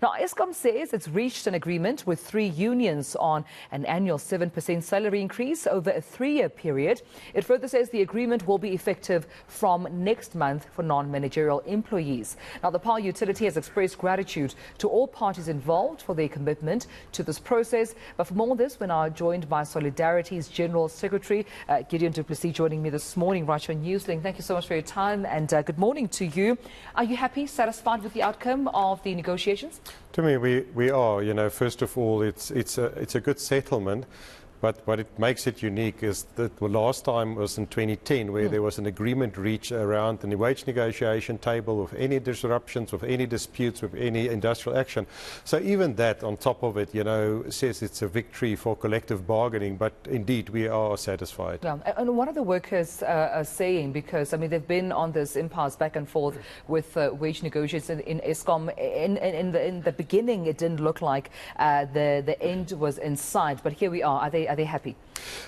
Now, Eskom says it's reached an agreement with 3 unions on an annual 7% salary increase over a 3-year period. It further says the agreement will be effective from next month for non-managerial employees. Now, the power utility has expressed gratitude to all parties involved for their commitment to this process. But for more on this, we're now joined by Solidarity's General Secretary, Gideon du Plessis, joining me this morning right on Newslink. Thank you so much for your time and good morning to you. Are you happy, satisfied with the outcome of the negotiations? To me, we are. You know, first of all, it's a good settlement. But what it makes it unique is that the last time was in 2010, where there was an agreement reached around the wage negotiation table with any disruptions, with any disputes, with any industrial action. So even that, on top of it, you know, says it's a victory for collective bargaining. But indeed, we are satisfied. Yeah. And what are the workers saying? Because, I mean, they've been on this impasse back and forth with wage negotiations in Eskom. In the beginning, it didn't look like the end was in sight. But here we are. Are they happy?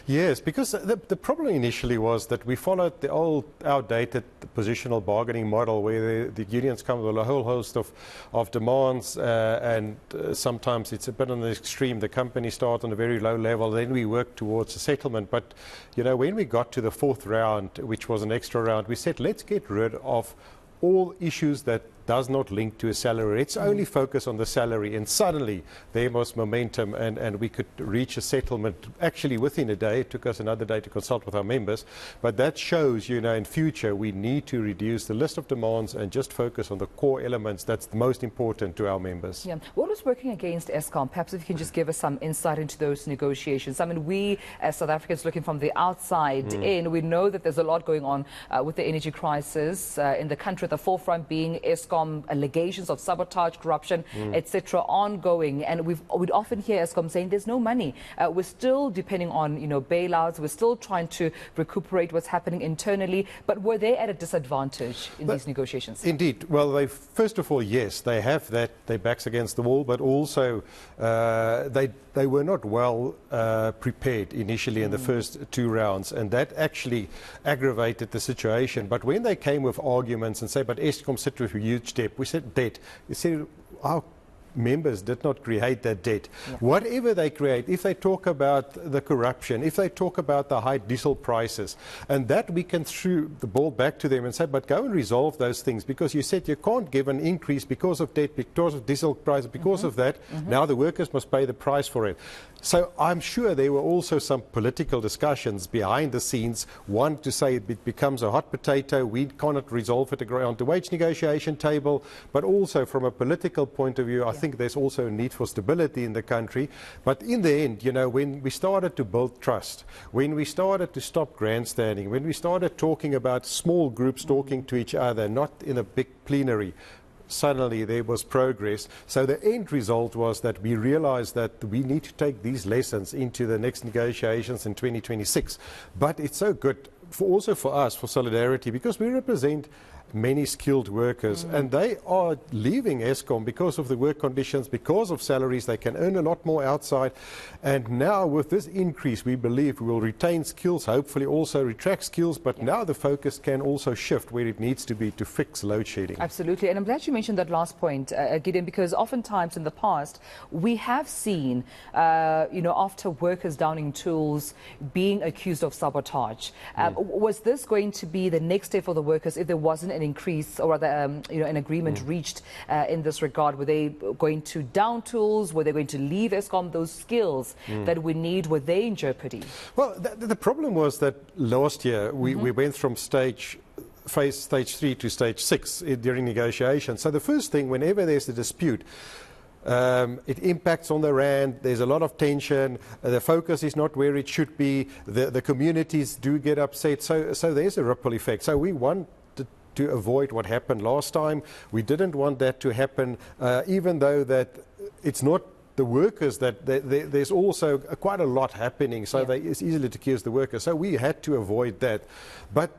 Yes, because the problem initially was that we followed the old outdated positional bargaining model where the unions come with a whole host of demands and sometimes it's a bit on the extreme. The company starts on a very low level, then we work towards a settlement. But, you know, when we got to the 4th round, which was an extra round, we said, let's get rid of all issues that does not link to a salary. Let's only focus on the salary, and suddenly there was momentum and we could reach a settlement actually within a day. It took us another day to consult with our members, but that shows, you know, in future we need to reduce the list of demands and just focus on the core elements that's the most important to our members. Yeah. What was working against Eskom? Perhaps if you can just give us some insight into those negotiations. I mean, we as South Africans looking from the outside in, we know that there's a lot going on with the energy crisis in the country, at the forefront being Eskom. Allegations of sabotage, corruption, etc. ongoing, and we'd often hear Eskom saying there's no money. We're still depending on, you know, bailouts. We're still trying to recuperate what's happening internally. But were they at a disadvantage in these negotiations? Indeed. Well, first of all, yes, they have that, their backs against the wall, but also they were not well prepared initially in the first 2 rounds, and that actually aggravated the situation. But when they came with arguments and say, but Eskom sit with a huge debt, we said debt. You see, our members did not create that debt. Yeah. Whatever they create, if they talk about the corruption, if they talk about the high diesel prices, and that we can throw the ball back to them and say, but go and resolve those things, because you said you can't give an increase because of debt, because of diesel prices, because of that. Now the workers must pay the price for it. So I'm sure there were also some political discussions behind the scenes. One to say it becomes a hot potato, we cannot resolve it around the wage negotiation table, but also from a political point of view, I think there's also a need for stability in the country. But in the end, you know, when we started to build trust, when we started to stop grandstanding, when we started talking about small groups talking to each other, not in a big plenary, suddenly there was progress. So the end result was that we realized that we need to take these lessons into the next negotiations in 2026. But it's so good also for us, for Solidarity, because we represent many skilled workers, and they are leaving Eskom because of the work conditions, because of salaries. They can earn a lot more outside, and now with this increase we believe we will retain skills, hopefully also retract skills, but now the focus can also shift where it needs to be to fix load shedding. Absolutely, and I'm glad you mentioned that last point, Gideon, because oftentimes in the past we have seen you know, after workers downing tools being accused of sabotage. Was this going to be the next step for the workers if there wasn't an increase, or rather, you know, an agreement reached in this regard? Were they going to down tools? Were they going to leave Eskom? Those skills that we need, were they in jeopardy? Well, the problem was that last year we went from stage 3 to stage 6 during negotiations. So the first thing, whenever there's a dispute, it impacts on the rand. There's a lot of tension. The focus is not where it should be. The communities do get upset. So there's a ripple effect. So we want to avoid what happened last time. We didn't want that to happen, even though that it's not the workers, that there's also quite a lot happening, so it's easily to accuse the workers. So we had to avoid that. But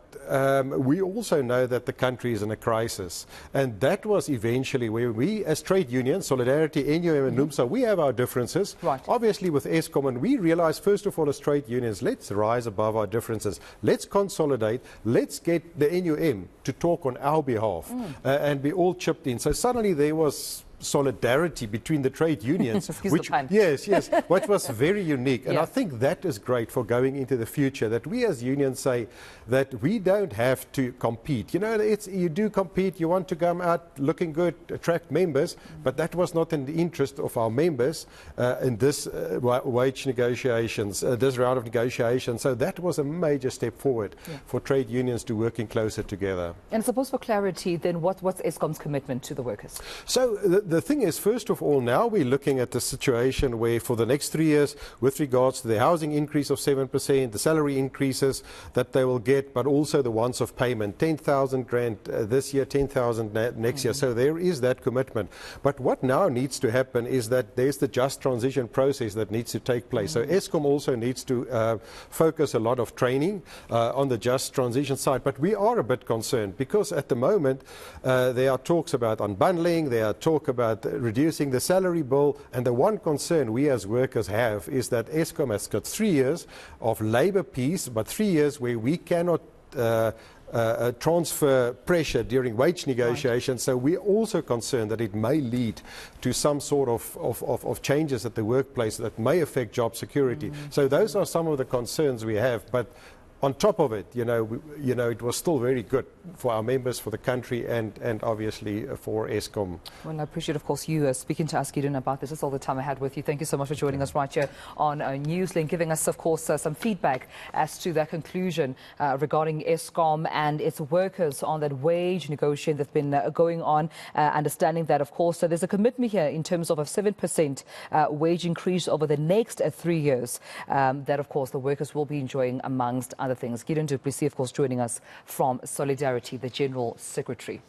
we also know that the country is in a crisis, and that was eventually where we, as trade unions, Solidarity, NUM and NUMSA, we have our differences, obviously with Eskom, and we realized, first of all, as trade unions, let's rise above our differences, let's consolidate, let's get the NUM to talk on our behalf, and we all chipped in. So suddenly there was solidarity between the trade unions, Excuse the pun. yes, which was very unique. And Yeah. I think that is great for going into the future, that we as unions say that we don't have to compete. You know, you do compete, you want to come out looking good, attract members, but that was not in the interest of our members in this wage negotiations, this round of negotiations. So that was a major step forward for trade unions to working closer together. And suppose for clarity, then what's Eskom's commitment to the workers? So the thing is, first of all, now we're looking at a situation where for the next 3 years, with regards to the housing increase of 7%, the salary increases that they will get, but also the ones of payment, 10,000 Rand this year, 10,000 next year. So there is that commitment. But what now needs to happen is that there's the just transition process that needs to take place. So Eskom also needs to focus a lot of training on the just transition side. But we are a bit concerned because at the moment there are talks about unbundling, there are talk about reducing the salary bill, and the one concern we as workers have is that Eskom has got 3 years of labour peace, but 3 years where we cannot transfer pressure during wage negotiations. So we're also concerned that it may lead to some sort of changes at the workplace that may affect job security. So those are some of the concerns we have. But on top of it, it was still very good for our members, for the country, and obviously for Eskom. Well, I appreciate, of course, you speaking to us, Gideon, about this. That's all the time I had with you. Thank you so much for joining us right here on Newslink, giving us, of course, some feedback as to that conclusion regarding Eskom and its workers on that wage negotiation that's been going on. Understanding that, of course, there's a commitment here in terms of a 7% wage increase over the next 3 years that, of course, the workers will be enjoying, amongst other things. Gideon du Plessis, of course, joining us from Solidarity, the General Secretary.